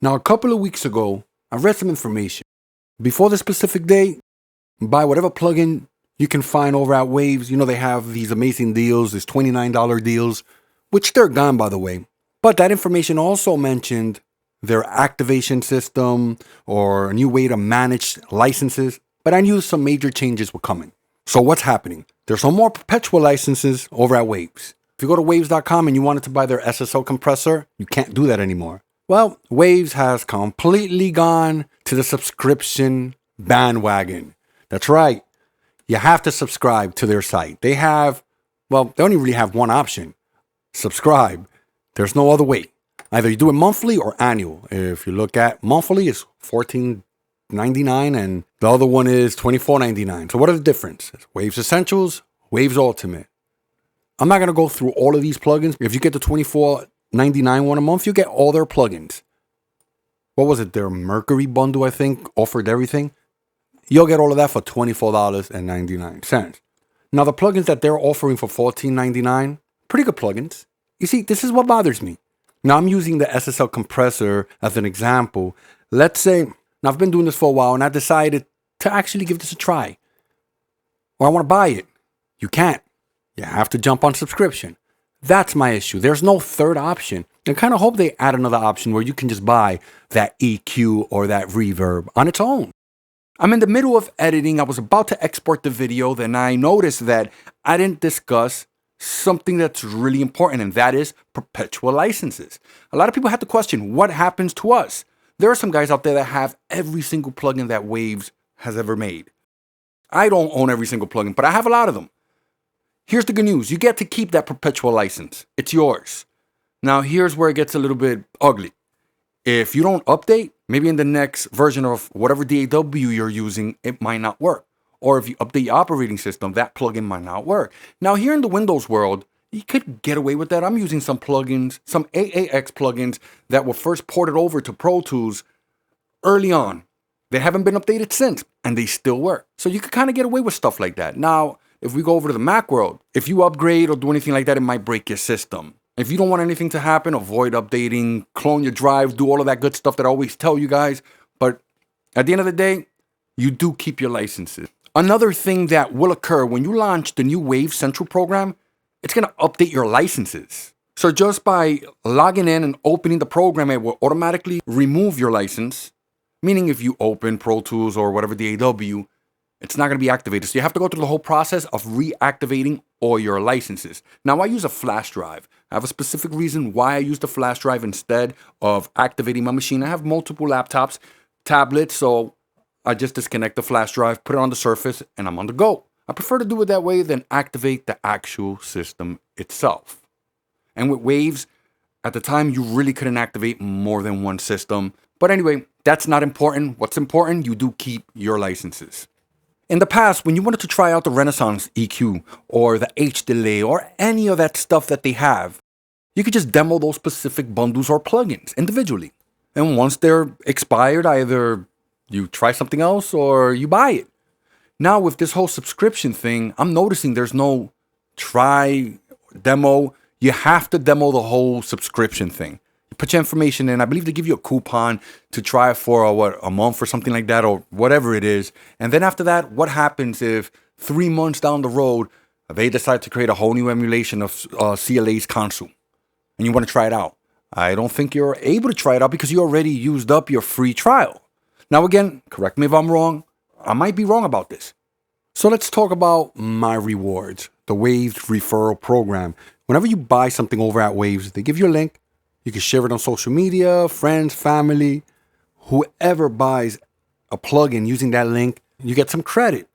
Now, a couple of weeks ago, I read some information. Before the specific date, buy whatever plugin you can find over at Waves. You know, they have these amazing deals, these $29 deals, which they're gone, by the way. But that information also mentioned their activation system or a new way to manage licenses. But I knew some major changes were coming. So what's happening? There's some more perpetual licenses over at Waves. If you go to waves.com and you wanted to buy their SSL compressor, you can't do that anymore. Well, Waves has completely gone to the subscription bandwagon. That's right. You have to subscribe to their site. They only really have one option. Subscribe. There's no other way. Either you do it monthly or annual. If you look at monthly, it's $14.99 and the other one is $24.99. So what are the differences? Waves Essentials, Waves Ultimate. I'm not going to go through all of these plugins. If you get the $24.99 one a month, you get all their plugins. What was it? Their Mercury bundle, I think, offered everything. You'll get all of that for $24.99. Now, the plugins that they're offering for $14.99, pretty good plugins. You see, this is what bothers me. Now, I'm using the SSL compressor as an example. Let's say, now I've been doing this for a while and I decided to actually give this a try. Or I want to buy it. You can't. You have to jump on subscription. That's my issue. There's no third option. I kind of hope they add another option where you can just buy that EQ or that reverb on its own. I'm in the middle of editing. I was about to export the video. Then I noticed that I didn't discuss something that's really important, and that is perpetual licenses. A lot of people have to question what happens to us. There are some guys out there that have every single plugin that Waves has ever made. I don't own every single plugin, but I have a lot of them. Here's the good news. You get to keep that perpetual license. It's yours. Now, here's where it gets a little bit ugly. If you don't update, maybe in the next version of whatever DAW you're using, it might not work. Or if you update your operating system, that plugin might not work. Now, here in the Windows world, you could get away with that. I'm using some plugins, some AAX plugins that were first ported over to Pro Tools early on. They haven't been updated since, and they still work. So you could kind of get away with stuff like that. Now, if we go over to the Mac world, if you upgrade or do anything like that, it might break your system. If you don't want anything to happen, avoid updating, clone your drive, do all of that good stuff that I always tell you guys. But at the end of the day, you do keep your licenses. Another thing that will occur when you launch the new Wave Central program, it's going to update your licenses. So just by logging in and opening the program, it will automatically remove your license. Meaning if you open Pro Tools or whatever DAW, it's not going to be activated. So you have to go through the whole process of reactivating all your licenses. Now, I use a flash drive. I have a specific reason why I use the flash drive instead of activating my machine. I have multiple laptops, tablets, so I just disconnect the flash drive, put it on the Surface, and I'm on the go. I prefer to do it that way than activate the actual system itself. And with Waves, at the time, you really couldn't activate more than one system. But anyway, that's not important. What's important, you do keep your licenses. In the past, when you wanted to try out the Renaissance EQ or the H-Delay or any of that stuff that they have, you could just demo those specific bundles or plugins individually. And once they're expired, either you try something else or you buy it. Now with this whole subscription thing, I'm noticing there's no try, demo. You have to demo the whole subscription thing. You put your information in. I believe they give you a coupon to try it for a month or something like that or whatever it is. And then after that, what happens if 3 months down the road, they decide to create a whole new emulation of CLA's console and you want to try it out? I don't think you're able to try it out because you already used up your free trial. Now, again, correct me if I'm wrong. I might be wrong about this. So let's talk about my rewards, the Waves referral program. Whenever you buy something over at Waves, they give you a link. You can share it on social media, friends, family. Whoever buys a plugin using that link, you get some credit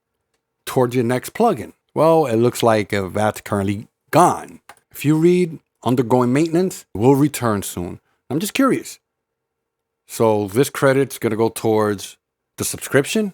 towards your next plugin. Well, it looks like that's currently gone. If you read undergoing maintenance, it will return soon. I'm just curious. So this credit's going to go towards the subscription?